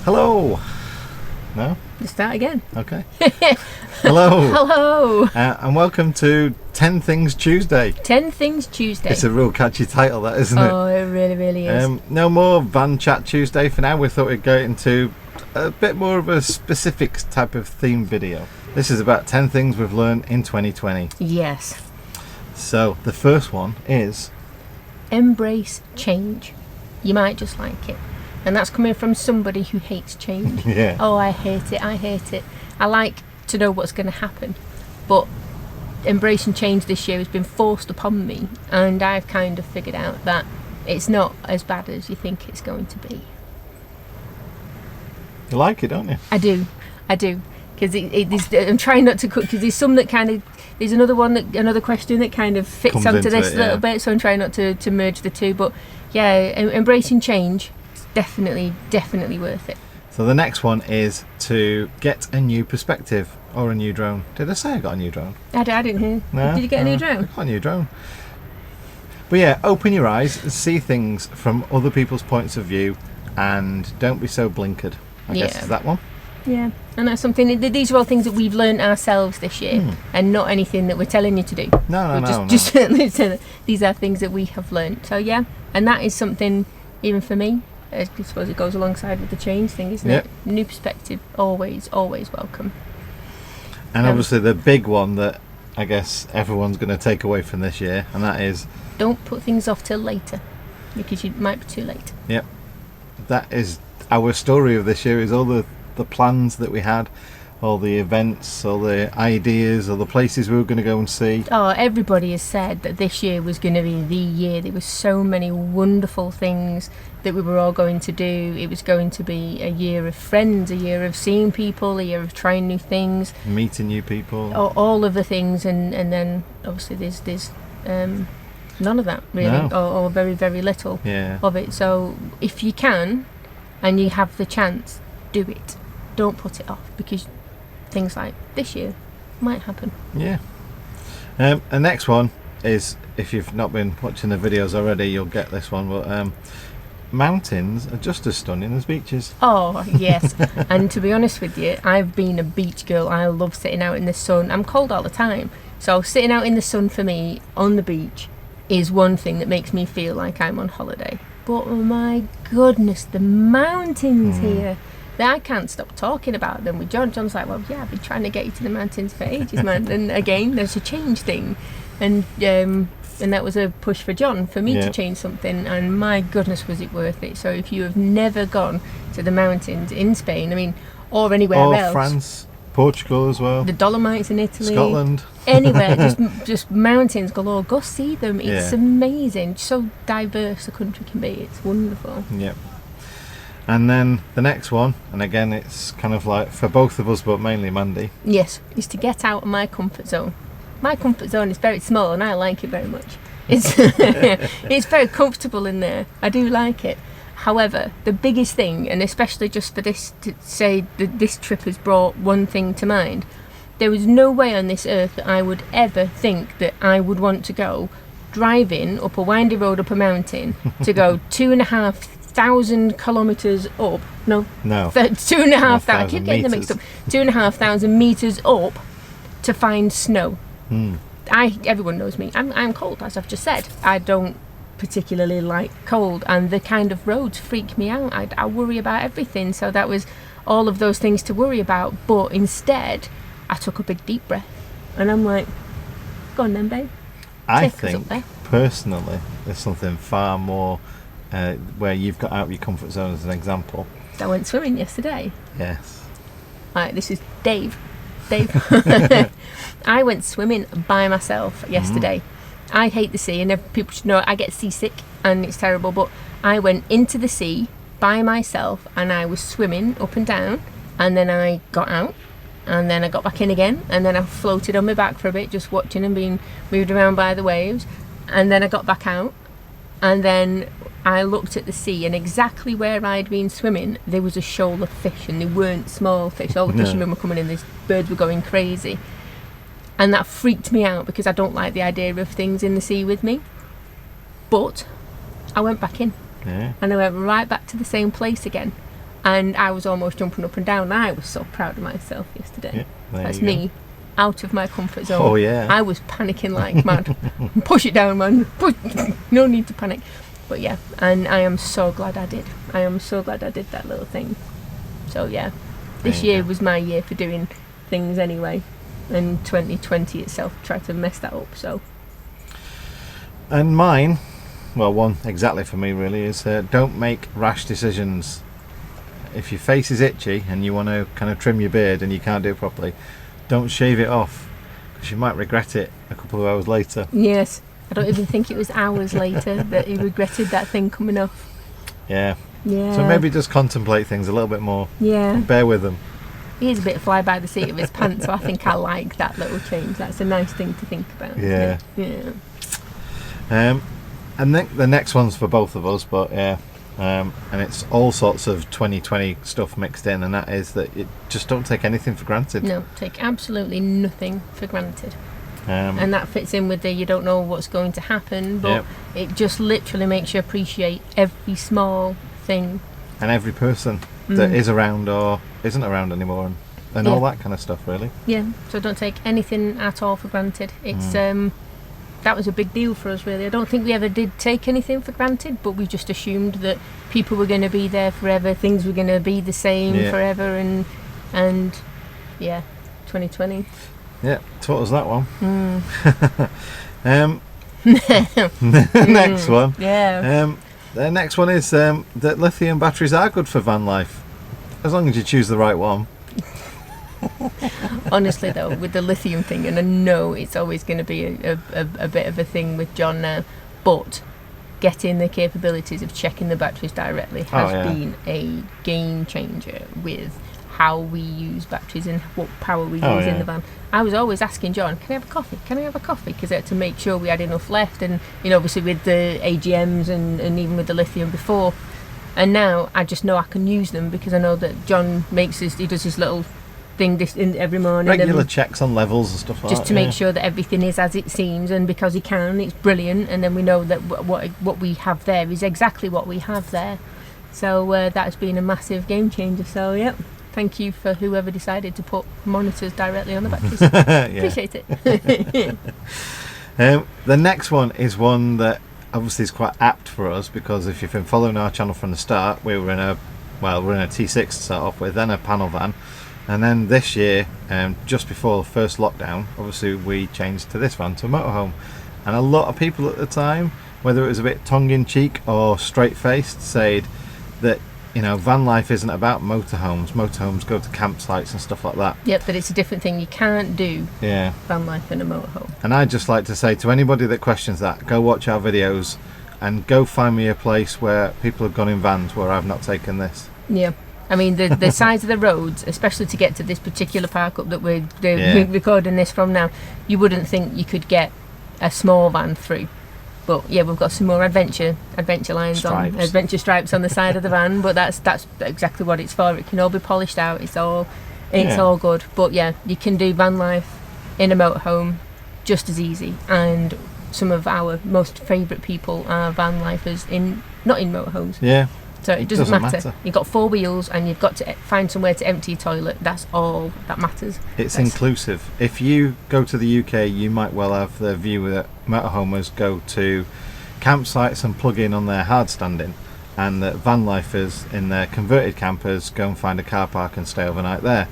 Hello. No? Let's start again. Okay. Hello. Hello. And welcome to 10 Things Tuesday. 10 Things Tuesday. It's a real catchy title, that, isn't it? Oh, it really, really is. No more VanChat Tuesday for now. We thought we'd go into a bit more of a specific type of theme video. This is about 10 things we've learned in 2020. Yes. So the first one is... embrace change. You might just like it. And that's coming from somebody who hates change. Yeah. Oh, I hate it. I hate it. I like to know what's going to happen. But embracing change this year has been forced upon me. And I've kind of figured out that it's not as bad as you think it's going to be. You like it, don't you? I do. Because I'm trying not to cook, because there's some that kind of, there's another question that kind of fits Comes onto into this it, a little yeah. bit, so I'm trying not to merge the two. But yeah, embracing change is definitely worth it. So the next one is to get a new perspective or a new drone. Did I say I got a new drone? I didn't hear. No? Did you get a new drone? I got a new drone. But yeah, open your eyes and see things from other people's points of view, and don't be so blinkered. I guess is that one. Yeah, and that's something. These are all things that we've learned ourselves this year, and not anything that we're telling you to do. No. Just these are things that we have learned. So yeah, and that is something even for me. I suppose it goes alongside with the change thing, isn't it? New perspective, always welcome. And obviously the big one that I guess everyone's going to take away from this year, and that is... don't put things off till later, because you might be too late. Yep. That is our story of this year, is all the plans that we had, all the events, all the ideas, all the places we were going to go and see. Oh, everybody has said that this year was going to be the year. There were so many wonderful things that we were all going to do. It was going to be a year of friends, a year of seeing people, a year of trying new things, meeting new people, all of the things, and then obviously there's none of that really, or very, very little of it. So if you can and you have the chance, do it. Don't put it off, because things like this year might happen. Yeah. The next one is, if you've not been watching the videos already, you'll get this one, but mountains are just as stunning as beaches. Oh yes. And to be honest with you, I've been a beach girl. I love sitting out in the sun. I'm cold all the time, so sitting out in the sun for me on the beach is one thing that makes me feel like I'm on holiday. But oh my goodness, the mountains here, I can't stop talking about them with John. John's like, well, yeah, I've been trying to get you to the mountains for ages, man. And again, there's a change thing, and that was a push for John, for me to change something. And my goodness, was it worth it? So if you have never gone to the mountains in Spain, I mean, or anywhere else, France, Portugal as well, the Dolomites in Italy, Scotland, anywhere, just mountains galore, go see them. It's amazing. So diverse a country can be. It's wonderful. Yep. And then the next one, and again it's kind of like for both of us, but mainly Mandy. Yes, is to get out of my comfort zone. My comfort zone is very small, and I like it very much. It's it's very comfortable in there. I do like it. However, the biggest thing, and especially just for this, to say that this trip has brought one thing to mind. There was no way on this earth that I would ever think that I would want to go driving up a windy road up a mountain to go 2,500 kilometres up. No. 2,500. I keep getting them mixed up. 2,500 metres up to find snow. Everyone knows me. I'm cold, as I've just said. I don't particularly like cold, and the kind of roads freak me out. I worry about everything. So that was all of those things to worry about. But instead, I took a big deep breath, and I'm like, go on then, babe. I think personally there's something far more where you've got out of your comfort zone, as an example. I went swimming yesterday. Yes. Right, this is Dave. I went swimming by myself yesterday. I hate the sea, and people should know I get seasick and it's terrible, but I went into the sea by myself and I was swimming up and down, and then I got out, and then I got back in again, and then I floated on my back for a bit, just watching and being moved around by the waves, and then I got back out, and then I looked at the sea, and exactly where I'd been swimming there was a shoal of fish, and they weren't small fish. All the fishermen were coming in, these birds were going crazy, and that freaked me out because I don't like the idea of things in the sea with me. But I went back in, and I went right back to the same place again, and I was almost jumping up and down. I was so proud of myself yesterday. Yeah, there That's you go. me, out of my comfort zone. Oh, yeah. I was panicking like mad. Push it down, man. No need to panic. But yeah, and I am so glad I did. I am so glad I did that little thing. So yeah, this There you year go. was my year for doing things anyway, and 2020 itself tried to mess that up. So And mine, well, one exactly for me really, is don't make rash decisions. If your face is itchy and you want to kind of trim your beard and you can't do it properly, don't shave it off, because you might regret it a couple of hours later. yes, I don't even think it was hours later that he regretted that thing coming off. Yeah. Yeah. So maybe just contemplate things a little bit more. Yeah. Bear with them. He is a bit fly by the seat of his pants, so I think I like that little change. That's a nice thing to think about. isn't Yeah. it? Yeah. And then the next one's for both of us, but yeah. And it's all sorts of 2020 stuff mixed in, and that is that it just don't take anything for granted. No, take absolutely nothing for granted. Um, And that fits in with the you don't know what's going to happen, but Yep. it just literally makes you appreciate every small thing. and every person that is around or isn't around anymore, and all Yeah. that kind of stuff, really. Yeah, so don't take anything at all for granted. It's that was a big deal for us, really. I don't think we ever did take anything for granted, but we just assumed that people were going to be there forever, things were going to be the same Yeah. forever, and yeah, 2020. Yeah, taught us that one. Mm. The next one. Yeah. The next one is that lithium batteries are good for van life, as long as you choose the right one. Honestly, though, with the lithium thing, and I know it's always going to be a bit of a thing with John now, but getting the capabilities of checking the batteries directly has yeah. been a game changer with how we use batteries and what power we use Oh, in yeah. the van. I was always asking John, can I have a coffee? Can I have a coffee? Because I had to make sure we had enough left, and obviously with the AGMs and even with the lithium before. And now I just know I can use them because I know that John he does his little thing every morning. Regular and checks on levels and stuff like that. just to make sure that everything is as it seems, and because he can, it's brilliant. And then we know that what we have there is exactly what we have there. So that's been a massive game changer. So yeah, thank you for whoever decided to put monitors directly on the batteries. Yeah. Appreciate it. The next one is one that obviously is quite apt for us, because if you've been following our channel from the start, we're in a T6 to start off with, then a panel van, and then this year, just before the first lockdown, obviously we changed to this van, to a motorhome. And a lot of people at the time, whether it was a bit tongue-in-cheek or straight-faced, said that van life isn't about motorhomes. Motorhomes go to campsites and stuff like that. Yep, that it's a different thing. You can't do Yeah. van life in a motorhome. And I'd just like to say to anybody that questions that, go watch our videos and go find me a place where people have gone in vans where I've not taken this. Yeah. I mean, the size of the roads, especially to get to this particular park up that we're Yeah. recording this from now, you wouldn't think you could get a small van through. But yeah, we've got some more adventure lines Stripes. on, adventure stripes on the side of the van. But that's exactly what it's for. It can all be polished out. It's all good. But yeah, you can do van life in a motorhome just as easy. And some of our most favourite people are van lifers not in motorhomes. Yeah. So it doesn't Doesn't matter. matter. You've got 4 wheels and you've got to find somewhere to empty your toilet. That's all that matters. It's That's- inclusive. If you go to the UK, you might well have the view that motorhomers go to campsites and plug in on their hard standing, and that van lifers in their converted campers go and find a car park and stay overnight there.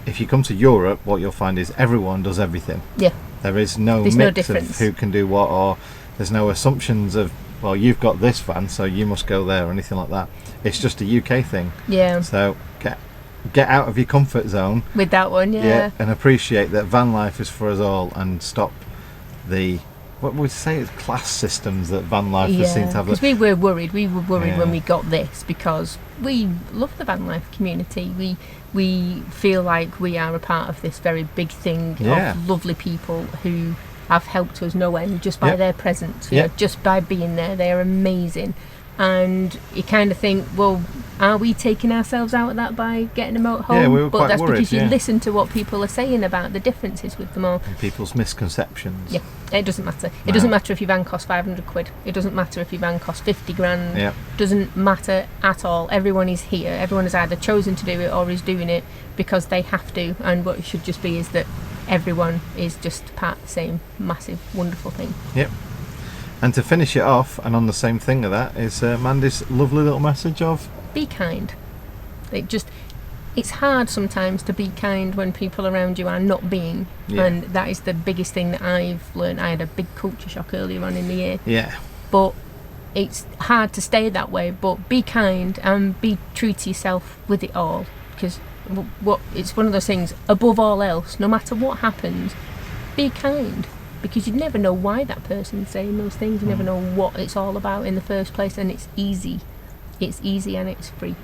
If you come to Europe, what you'll find is everyone does everything. Yeah. There is no There's no mix of difference. who can do what, or there's no assumptions of, well, you've got this van, so you must go there, or anything like that. It's just a UK thing. Yeah. So get out of your comfort zone. With that one, yeah. And appreciate that van life is for us all, and stop the, what we say, is class systems that van lifers seem to have. Because we were worried. We were worried Yeah. when we got this, because we love the van life community. We feel like we are a part of this very big thing Yeah. of lovely people who have helped us no end just by Yep. their presence. Yep. Just by being there, they are amazing. and you kind of think, well, are we taking ourselves out of that by getting a motorhome? Yeah, we were but quite that's worried, because you yeah. listen to what people are saying about the differences with them all. And people's misconceptions. Yeah, it doesn't matter. It No. doesn't matter if your van costs 500 quid. It doesn't matter if your van costs 50 grand. Yeah. Doesn't matter at all. Everyone is here. Everyone has either chosen to do it or is doing it because they have to. And what it should just be is that everyone is just part of the same massive, wonderful thing. Yep. And to finish it off, and on the same thing of that, is Mandy's lovely little message of Be kind. It's hard sometimes to be kind when people around you are not being, Yeah. and that is the biggest thing that I've learned. I had a big culture shock earlier on in the year, yeah, but it's hard to stay that way. But be kind and be true to yourself with it all, because it's one of those things. Above all else, no matter what happens, be kind, because you never know why that person's saying those things. You never know what it's all about in the first place, and it's easy. It's easy and it's free.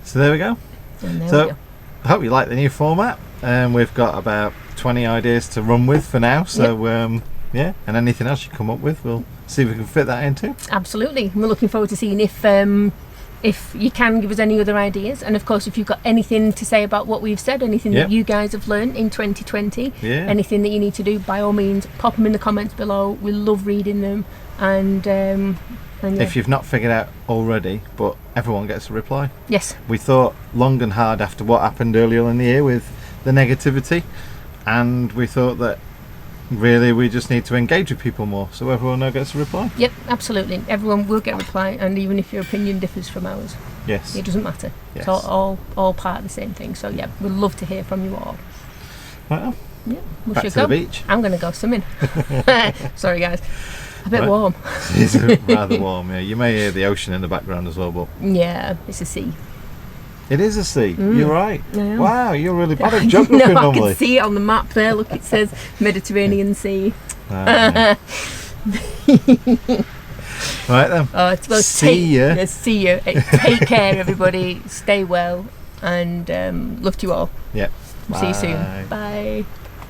So there we go. And there So we go. I hope you like the new format. We've got about 20 ideas to run with for now. So yeah, and anything else you come up with, we'll see if we can fit that in too. Absolutely. We're looking forward to seeing if you can give us any other ideas, and of course if you've got anything to say about what we've said, anything Yep. that you guys have learned in 2020, Yeah. anything that you need to do, by all means pop them in the comments below. We love reading them, and yeah. If you've not figured out already, but everyone gets a reply. Yes, We thought long and hard after what happened earlier in the year with the negativity, and we thought that really we just need to engage with people more, so everyone now gets a reply. yep, absolutely. Everyone will get a reply, and even if your opinion differs from ours, Yes. it doesn't matter. Yes. It's all part of the same thing. So yeah, we'd love to hear from you all. Well, Yeah, we back should to go. the beach. I'm going to go swimming. Sorry guys, a bit Right. warm. It's rather warm. Yeah, you may hear the ocean in the background as well, but Yeah, it's a sea. it is a sea. You're right. I am. Wow, you're really bad at geography No, I normally. can see it on the map there. Look, it says Mediterranean Sea. Ah, right then. Oh, it's well, See ya. Yeah, see you. Take care, everybody. Stay well, and love to you all. Yep. See you soon. Bye. Bye.